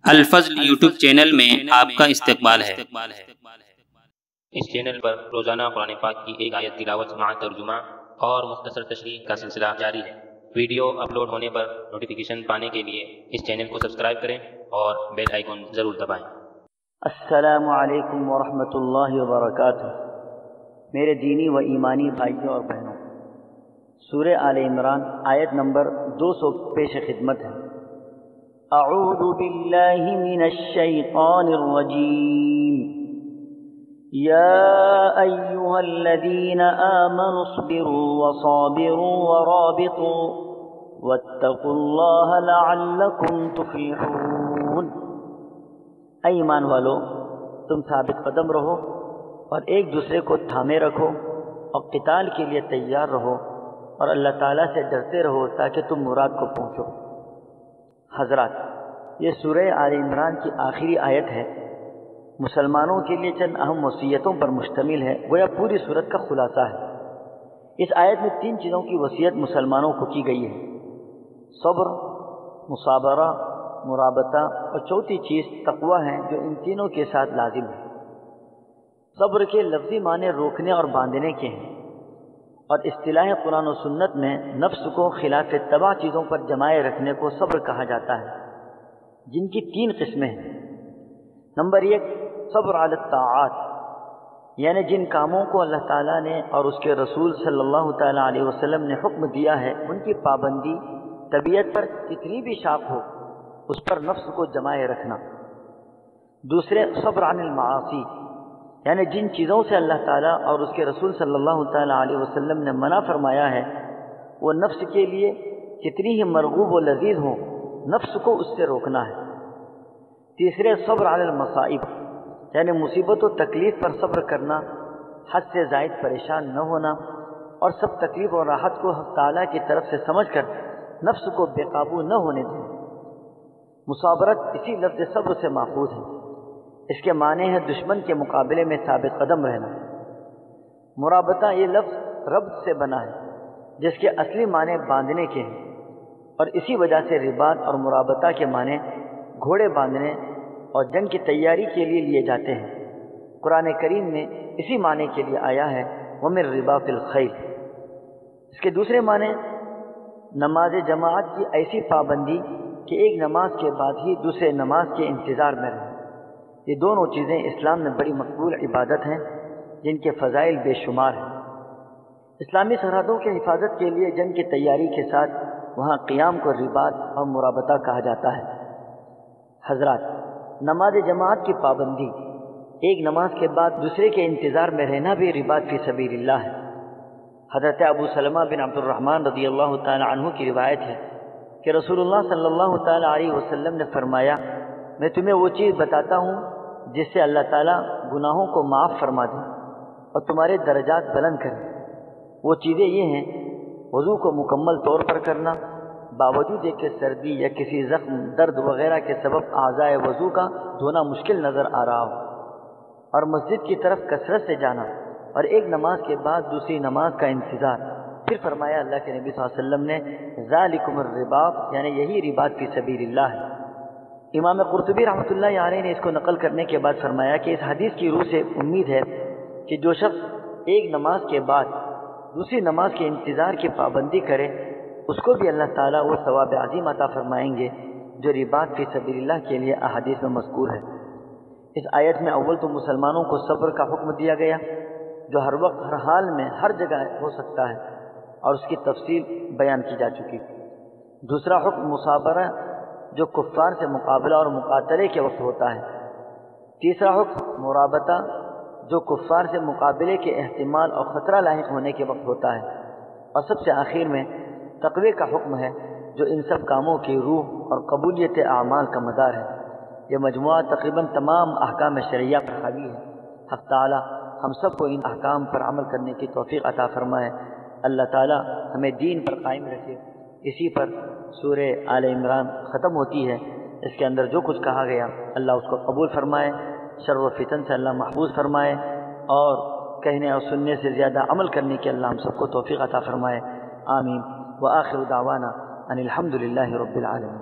الفضل YouTube channel میں آپ کا استقبال ہے۔ اس چینل پر روزانہ قرآن پاک کی ایک آیت تلاوت مع ترجمہ اور مختصر تشریح کا سلسلہ جاری ہے۔ ویڈیو اپلوڈ ہونے پر نوٹیفیکیشن پانے کے لیے اس چینل کو سبسکرائب کریں اور بیل آئیکن ضرور دبائیں۔ السلام علیکم ورحمۃ اللہ وبرکاتہ۔ میرے دینی و ایمانی بھائیوں اور بہنوں، سورہ آل عمران آیت نمبر 200 پیش خدمت ہے۔ اعوذ باللہ من الشیطان الرجیم، یا ایہا الذین آمنوا اصبروا وصابروا ورابطوا واتقوا اللہ لعلکم تفلحون۔ اے ایمان والو، تم ثابت قدم رہو اور ایک دوسرے کو تھامے رکھو اور قتال کے لیے تیار رہو اور اللہ تعالیٰ سے ڈرتے رہو تاکہ تم مراد کو پہنچو۔ حضرات، یہ سورہ آل عمران کی آخری آیت ہے۔ مسلمانوں کے لیے چند اہم وصیتوں پر مشتمل ہے، گویا پوری سورت کا خلاصہ ہے۔ اس آیت میں 3 چیزوں کی وصیت مسلمانوں کو کی گئی ہے: صبر، مصابرہ، مرابطہ، اور چوتھی چیز تقوی ہے جو ان تینوں کے ساتھ لازم ہے۔ صبر کے لفظی معنی روکنے اور باندھنے کے ہیں، اور اصطلاح قرآن و سنت میں نفس کو خلاف تباہ چیزوں پر جمائے رکھنے کو صبر کہا جاتا ہے، جن کی 3 قسمیں ہیں۔ نمبر 1، صبر علی الطاعات، یعنی جن کاموں کو اللہ تعالیٰ نے اور اس کے رسول صلی اللہ تعالیٰ علیہ وسلم نے حکم دیا ہے ان کی پابندی، طبیعت پر کتنی بھی شاق ہو اس پر نفس کو جمائے رکھنا۔ دوسرے، صبر عن المعاصی، یعنی جن چیزوں سے اللہ تعالیٰ اور اس کے رسول صلی اللہ تعالیٰ علیہ وسلم نے منع فرمایا ہے وہ نفس کے لیے کتنی ہی مرغوب و لذیذ ہوں، نفس کو اس سے روکنا ہے۔ تیسرے، صبر علی المصائب، یعنی مصیبت و تکلیف پر صبر کرنا، حد سے زائد پریشان نہ ہونا اور سب تکلیف اور راحت کو حق تعالیٰ کی طرف سے سمجھ کر نفس کو بے قابو نہ ہونے دیں۔ مصابرت اسی لفظ صبر سے ماخوذ ہے، اس کے معنی ہے دشمن کے مقابلے میں ثابت قدم رہنا۔ مرابطہ یہ لفظ ربط سے بنا ہے جس کے اصلی معنی باندھنے کے ہیں، اور اسی وجہ سے رباط اور مرابطہ کے معنی گھوڑے باندھنے اور جنگ کی تیاری کے لیے جاتے ہیں۔ قرآن کریم میں اسی معنی کے لیے آیا ہے وَمِن رِّبَاطِ الْخَيْلِ۔ اس کے دوسرے معنی نماز جماعت کی ایسی پابندی کہ ایک نماز کے بعد ہی دوسرے نماز کے انتظار میں رہیں۔ یہ دونوں چیزیں اسلام میں بڑی مقبول عبادت ہیں جن کے فضائل بے شمار ہیں۔ اسلامی سرحدوں کی حفاظت کے لیے جنگ کی تیاری کے ساتھ وہاں قیام کو رباط اور مرابطہ کہا جاتا ہے۔ حضرات، نماز جماعت کی پابندی، ایک نماز کے بعد دوسرے کے انتظار میں رہنا بھی رباط فی سبیل اللہ ہے۔ حضرت ابو سلمہ بن عبد الرحمن رضی اللہ تعالی عنہ کی روایت ہے کہ رسول اللہ صلی اللہ تعالی علیہ وسلم نے فرمایا، میں تمہیں وہ چیز بتاتا ہوں جس سے اللہ تعالیٰ گناہوں کو معاف فرما دے اور تمہارے درجات بلند کرے۔ وہ چیزیں یہ ہیں: وضو کو مکمل طور پر کرنا، باوجود کہ سردی یا کسی زخم، درد وغیرہ کے سبب اعضائے وضو کا دھونا مشکل نظر آ رہا ہو، اور مسجد کی طرف کثرت سے جانا، اور ایک نماز کے بعد دوسری نماز کا انتظار۔ پھر فرمایا اللہ کے نبی صلی اللہ علیہ وسلم نے ذالکم الرباط، یعنی یہی رباط فی سبیل اللہ ہے۔ امام قرطبی رحمۃ اللہ علیہ نے اس کو نقل کرنے کے بعد فرمایا کہ اس حدیث کی روح سے امید ہے کہ جو شخص ایک نماز کے بعد دوسری نماز کے انتظار کی پابندی کرے اس کو بھی اللہ تعالیٰ وہ ثواب عظیم عطا فرمائیں گے جو رباط فی سبیل اللہ کے لیے احادیث میں مذکور ہے۔ اس آیت میں اول تو مسلمانوں کو صبر کا حکم دیا گیا جو ہر وقت، ہر حال میں، ہر جگہ ہو سکتا ہے، اور اس کی تفصیل بیان کی جا چکی۔ دوسرا حکم مصابرہ جو کفار سے مقابلہ اور مقاتلے کے وقت ہوتا ہے۔ تیسرا حکم مرابطہ جو کفار سے مقابلے کے احتمال اور خطرہ لاحق ہونے کے وقت ہوتا ہے۔ اور سب سے آخر میں تقوی کا حکم ہے جو ان سب کاموں کی روح اور قبولیت اعمال کا مدار ہے۔ یہ مجموعہ تقریباً تمام احکام شرعیہ پر حاوی ہے۔ حق تعالی ہم سب کو ان احکام پر عمل کرنے کی توفیق عطا فرمائے۔ اللہ تعالی ہمیں دین پر قائم رکھے۔ اسی پر سورہ آل عمران ختم ہوتی ہے۔ اس کے اندر جو کچھ کہا گیا اللہ اس کو قبول فرمائے، شر و فتن سے اللہ محفوظ فرمائے، اور کہنے اور سننے سے زیادہ عمل کرنے کی اللہ ہم سب کو توفیق عطا فرمائے۔ آمین۔ وآخر دعوانا ان الحمد للہ رب العالمین۔